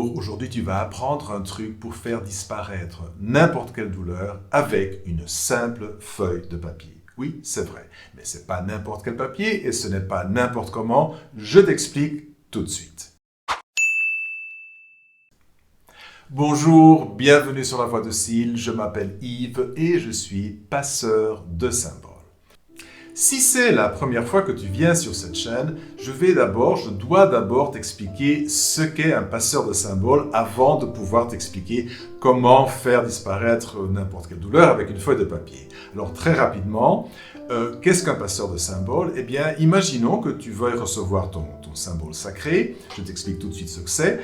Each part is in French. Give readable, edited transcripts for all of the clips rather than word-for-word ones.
Bonjour, aujourd'hui tu vas apprendre un truc pour faire disparaître n'importe quelle douleur avec une simple feuille de papier. Oui, c'est vrai, mais ce n'est pas n'importe quel papier et ce n'est pas n'importe comment. Je t'explique tout de suite. Bonjour, bienvenue sur La Voix de Syl, je m'appelle Yves et je suis passeur de symboles. Si c'est la première fois que tu viens sur cette chaîne, je dois d'abord t'expliquer ce qu'est un passeur de symboles avant de pouvoir t'expliquer comment faire disparaître n'importe quelle douleur avec une feuille de papier. Alors très rapidement, qu'est-ce qu'un passeur de symboles? Eh bien, imaginons que tu veuilles recevoir ton symbole sacré, je t'explique tout de suite ce que c'est.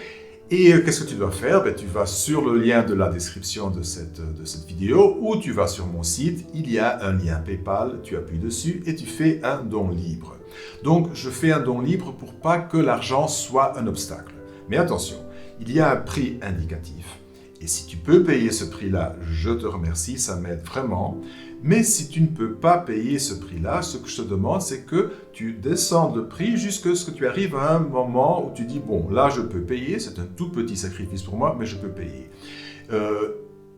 Et qu'est-ce que tu dois faire? Tu vas sur le lien de la description de cette vidéo ou tu vas sur mon site, il y a un lien PayPal, tu appuies dessus et tu fais un don libre. Donc je fais un don libre pour pas que l'argent soit un obstacle. Mais attention, il y a un prix indicatif. Et si tu peux payer ce prix-là, je te remercie, ça m'aide vraiment. Mais si tu ne peux pas payer ce prix-là, ce que je te demande, c'est que tu descendes le prix jusqu'à ce que tu arrives à un moment où tu dis « Bon, là, je peux payer, c'est un tout petit sacrifice pour moi, mais je peux payer. »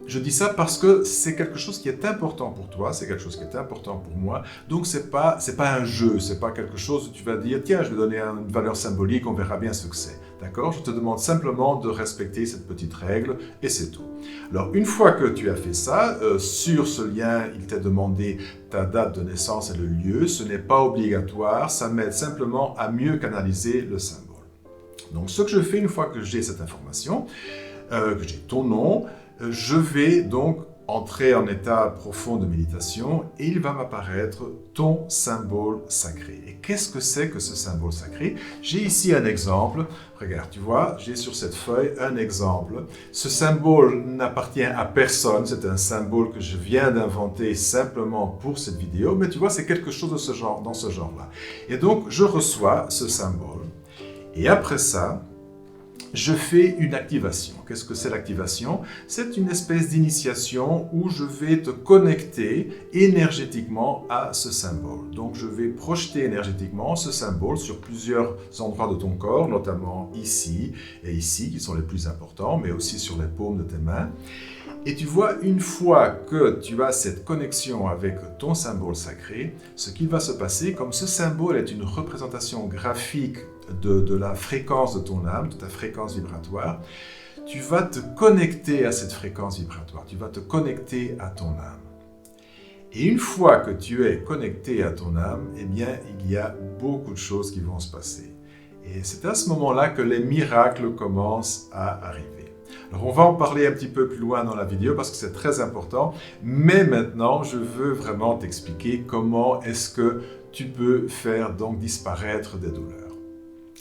Je dis ça parce que c'est quelque chose qui est important pour toi, c'est quelque chose qui est important pour moi. Donc, c'est pas un jeu, c'est pas quelque chose où tu vas dire « Tiens, je vais donner une valeur symbolique, on verra bien ce que c'est. » D'accord? Je te demande simplement de respecter cette petite règle et c'est tout. Alors, une fois que tu as fait ça, sur ce lien, il t'a demandé ta date de naissance et le lieu. Ce n'est pas obligatoire, ça m'aide simplement à mieux canaliser le symbole. Donc, ce que je fais une fois que j'ai cette information, que j'ai ton nom, je vais donc entrer en état profond de méditation et il va m'apparaître ton symbole sacré. Et qu'est-ce que c'est que ce symbole sacré? J'ai ici un exemple. Regarde, tu vois, j'ai sur cette feuille un exemple. Ce symbole n'appartient à personne. C'est un symbole que je viens d'inventer simplement pour cette vidéo. Mais tu vois, c'est quelque chose de ce genre, dans ce genre-là. Et donc, je reçois ce symbole. Et après ça, je fais une activation. Qu'est-ce que c'est l'activation? C'est une espèce d'initiation où je vais te connecter énergétiquement à ce symbole. Donc, je vais projeter énergétiquement ce symbole sur plusieurs endroits de ton corps, notamment ici et ici, qui sont les plus importants, mais aussi sur les paumes de tes mains. Et tu vois, une fois que tu as cette connexion avec ton symbole sacré, ce qui va se passer, comme ce symbole est une représentation graphique de la fréquence de ton âme, de ta fréquence vibratoire, tu vas te connecter à cette fréquence vibratoire, tu vas te connecter à ton âme. Et une fois que tu es connecté à ton âme, eh bien, il y a beaucoup de choses qui vont se passer. Et c'est à ce moment-là que les miracles commencent à arriver. Alors, on va en parler un petit peu plus loin dans la vidéo parce que c'est très important. Mais maintenant, je veux vraiment t'expliquer comment est-ce que tu peux faire donc disparaître des douleurs.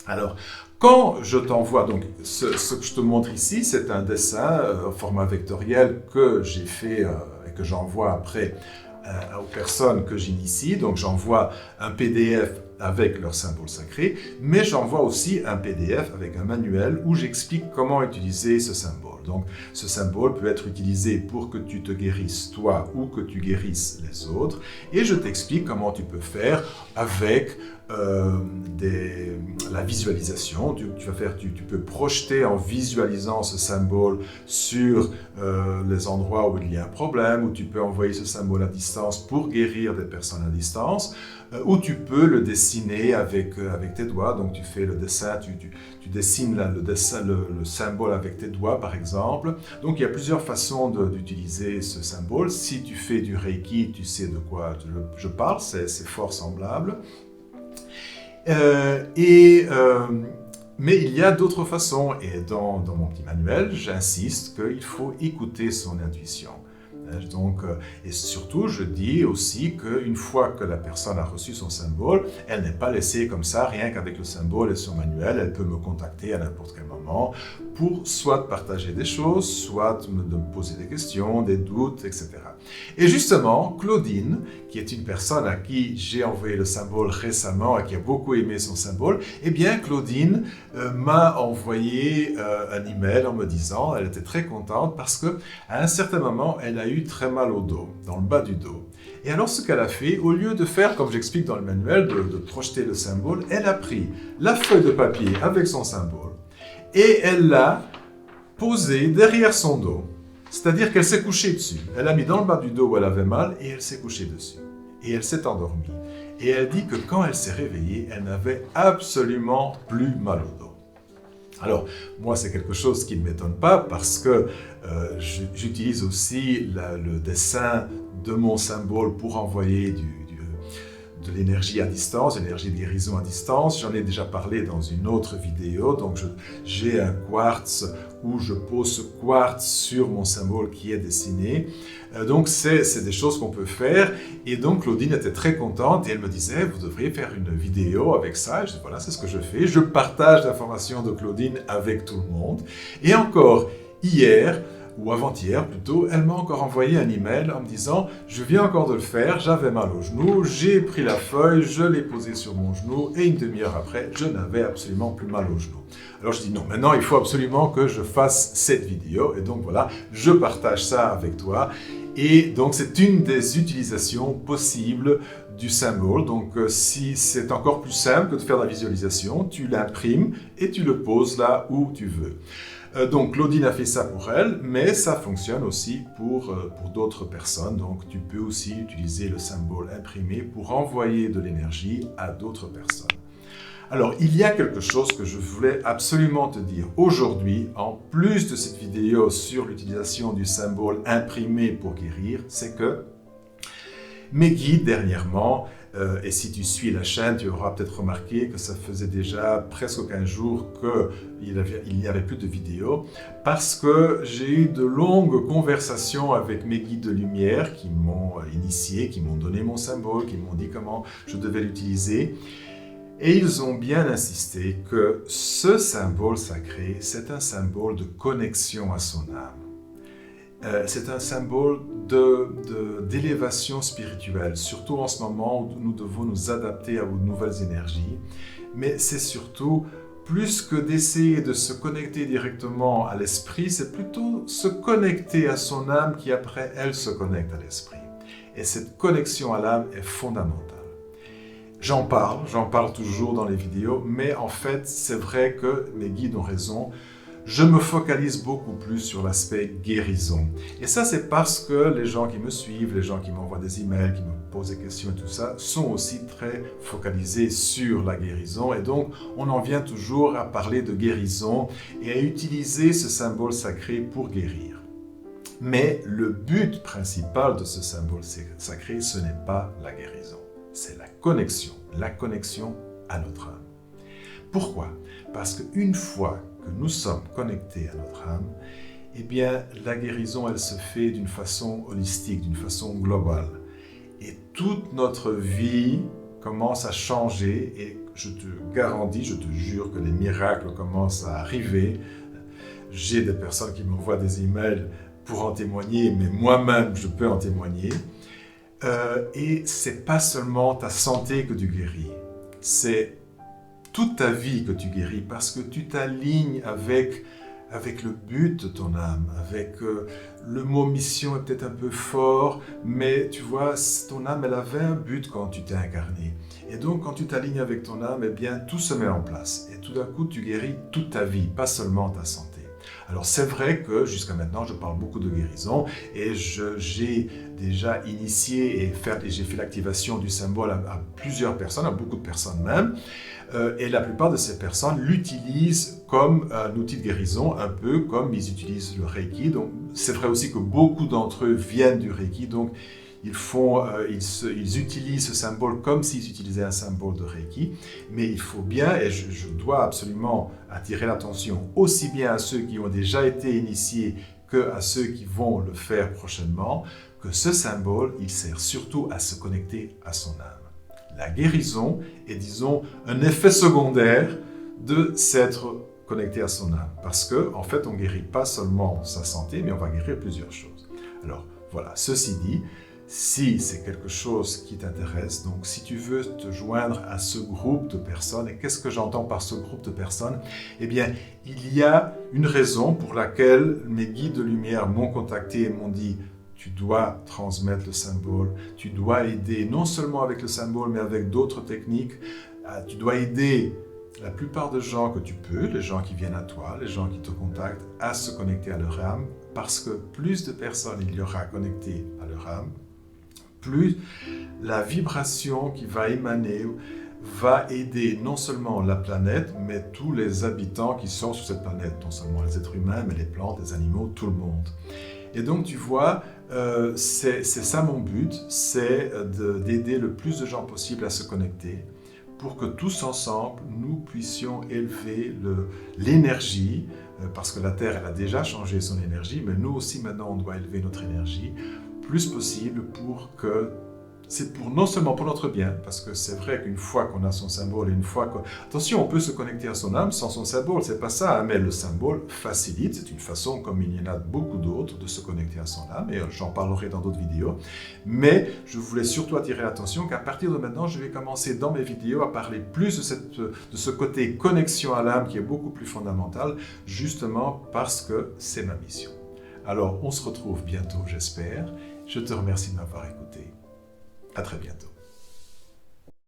Alors, quand je t'envoie, donc ce que je te montre ici, c'est un dessin au format vectoriel que j'ai fait et que j'envoie après aux personnes que j'initie. Donc, j'envoie un PDF avec leur symbole sacré, mais j'envoie aussi un PDF avec un manuel où j'explique comment utiliser ce symbole. Donc, ce symbole peut être utilisé pour que tu te guérisses toi ou que tu guérisses les autres. Et je t'explique comment tu peux faire avec la visualisation. Tu peux projeter en visualisant ce symbole sur les endroits où il y a un problème, ou tu peux envoyer ce symbole à distance pour guérir des personnes à distance, ou tu peux le dessiner avec tes doigts. Donc tu fais le dessin, tu dessines le symbole avec tes doigts par exemple. Donc il y a plusieurs façons d'utiliser ce symbole. Si tu fais du Reiki, tu sais de quoi je parle, c'est fort semblable. Mais il y a d'autres façons, et dans mon petit manuel, j'insiste qu'il faut écouter son intuition. Donc, et surtout, je dis aussi qu'une fois que la personne a reçu son symbole, elle n'est pas laissée comme ça, rien qu'avec le symbole et son manuel. Elle peut me contacter à n'importe quel moment pour soit partager des choses, soit de me poser des questions, des doutes, etc. Et justement, Claudine, qui est une personne à qui j'ai envoyé le symbole récemment et qui a beaucoup aimé son symbole, eh bien, Claudine m'a envoyé un email en me disant, elle était très contente parce qu'à un certain moment, elle a eu très mal au dos, dans le bas du dos. Et alors, ce qu'elle a fait, au lieu de faire, comme j'explique dans le manuel, de projeter le symbole, elle a pris la feuille de papier avec son symbole et elle l'a posée derrière son dos. C'est-à-dire qu'elle s'est couchée dessus. Elle a mis dans le bas du dos où elle avait mal et elle s'est couchée dessus. Et elle s'est endormie. Et elle dit que quand elle s'est réveillée, elle n'avait absolument plus mal au dos. Alors, moi, c'est quelque chose qui ne m'étonne pas parce que j'utilise aussi le dessin de mon symbole pour envoyer de l'énergie à distance, de l'énergie de guérison à distance. J'en ai déjà parlé dans une autre vidéo. Donc, j'ai un quartz où je pose ce quartz sur mon symbole qui est dessiné. Donc, c'est des choses qu'on peut faire. Et donc, Claudine était très contente et elle me disait, vous devriez faire une vidéo avec ça. Et je dis, voilà, c'est ce que je fais. Je partage l'information de Claudine avec tout le monde. Et encore, hier, ou avant-hier plutôt, elle m'a encore envoyé un email en me disant « Je viens encore de le faire, j'avais mal au genou, j'ai pris la feuille, je l'ai posée sur mon genou et une demi-heure après, je n'avais absolument plus mal au genou. » Alors je dis « Non, maintenant il faut absolument que je fasse cette vidéo. » Et donc voilà, je partage ça avec toi. Et donc c'est une des utilisations possibles du symbole. Donc si c'est encore plus simple que de faire la visualisation, tu l'imprimes et tu le poses là où tu veux. Donc Claudine a fait ça pour elle, mais ça fonctionne aussi pour d'autres personnes. Donc tu peux aussi utiliser le symbole imprimé pour envoyer de l'énergie à d'autres personnes. Alors il y a quelque chose que je voulais absolument te dire aujourd'hui, en plus de cette vidéo sur l'utilisation du symbole imprimé pour guérir, c'est que mes guides dernièrement, et si tu suis la chaîne, tu auras peut-être remarqué que ça faisait déjà presque 15 jours qu'il n'y avait plus de vidéos, parce que j'ai eu de longues conversations avec mes guides de lumière qui m'ont initié, qui m'ont donné mon symbole, qui m'ont dit comment je devais l'utiliser. Et ils ont bien insisté que ce symbole sacré, c'est un symbole de connexion à son âme. C'est un symbole d'élévation spirituelle, surtout en ce moment où nous devons nous adapter à vos nouvelles énergies. Mais c'est surtout, plus que d'essayer de se connecter directement à l'esprit, c'est plutôt se connecter à son âme qui après, elle se connecte à l'esprit. Et cette connexion à l'âme est fondamentale. J'en parle toujours dans les vidéos, mais en fait, c'est vrai que mes guides ont raison. Je me focalise beaucoup plus sur l'aspect guérison. Et ça, c'est parce que les gens qui me suivent, les gens qui m'envoient des emails, qui me posent des questions et tout ça, sont aussi très focalisés sur la guérison. Et donc, on en vient toujours à parler de guérison et à utiliser ce symbole sacré pour guérir. Mais le but principal de ce symbole sacré, ce n'est pas la guérison. C'est la connexion à notre âme. Pourquoi? Parce qu'une fois que nous sommes connectés à notre âme, eh bien, la guérison, elle se fait d'une façon holistique, d'une façon globale. Et toute notre vie commence à changer et je te garantis, je te jure que les miracles commencent à arriver. J'ai des personnes qui m'envoient des emails pour en témoigner, mais moi-même, je peux en témoigner. Et c'est pas seulement ta santé que tu guéris, c'est toute ta vie que tu guéris parce que tu t'alignes avec le but de ton âme, avec le mot mission est peut-être un peu fort, mais tu vois, ton âme, elle avait un but quand tu t'es incarné. Et donc, quand tu t'alignes avec ton âme, eh bien, tout se met en place. Et tout d'un coup, tu guéris toute ta vie, pas seulement ta santé. Alors, c'est vrai que jusqu'à maintenant, je parle beaucoup de guérison et j'ai déjà initié et j'ai fait l'activation du symbole à plusieurs personnes, à beaucoup de personnes même. Et la plupart de ces personnes l'utilisent comme un outil de guérison, un peu comme ils utilisent le Reiki. Donc, c'est vrai aussi que beaucoup d'entre eux viennent du Reiki, donc ils utilisent ce symbole comme s'ils utilisaient un symbole de Reiki. Mais il faut bien, et je dois absolument attirer l'attention aussi bien à ceux qui ont déjà été initiés que à ceux qui vont le faire prochainement, que ce symbole, il sert surtout à se connecter à son âme. La guérison est, disons, un effet secondaire de s'être connecté à son âme. Parce qu'en fait, on ne guérit pas seulement sa santé, mais on va guérir plusieurs choses. Alors, voilà, ceci dit, si c'est quelque chose qui t'intéresse, donc si tu veux te joindre à ce groupe de personnes, et qu'est-ce que j'entends par ce groupe de personnes? Eh bien, il y a une raison pour laquelle mes guides de lumière m'ont contacté et m'ont dit tu dois transmettre le symbole, tu dois aider non seulement avec le symbole, mais avec d'autres techniques. Tu dois aider la plupart des gens que tu peux, les gens qui viennent à toi, les gens qui te contactent, à se connecter à leur âme, parce que plus de personnes il y aura connectées à leur âme, plus la vibration qui va émaner va aider non seulement la planète, mais tous les habitants qui sont sur cette planète, non seulement les êtres humains, mais les plantes, les animaux, tout le monde. Et donc tu vois, c'est ça mon but, c'est d'aider le plus de gens possible à se connecter, pour que tous ensemble, nous puissions élever l'énergie, parce que la Terre, elle a déjà changé son énergie, mais nous aussi maintenant, on doit élever notre énergie plus possible pour que c'est non seulement pour notre bien, parce que c'est vrai qu'une fois qu'on a son symbole, et une fois que... Attention, on peut se connecter à son âme sans son symbole, c'est pas ça, hein, mais le symbole facilite, c'est une façon, comme il y en a beaucoup d'autres, de se connecter à son âme, et j'en parlerai dans d'autres vidéos. Mais je voulais surtout attirer l'attention qu'à partir de maintenant, je vais commencer dans mes vidéos à parler plus de ce côté connexion à l'âme qui est beaucoup plus fondamental, justement parce que c'est ma mission. Alors, on se retrouve bientôt, j'espère. Je te remercie de m'avoir écouté. À très bientôt.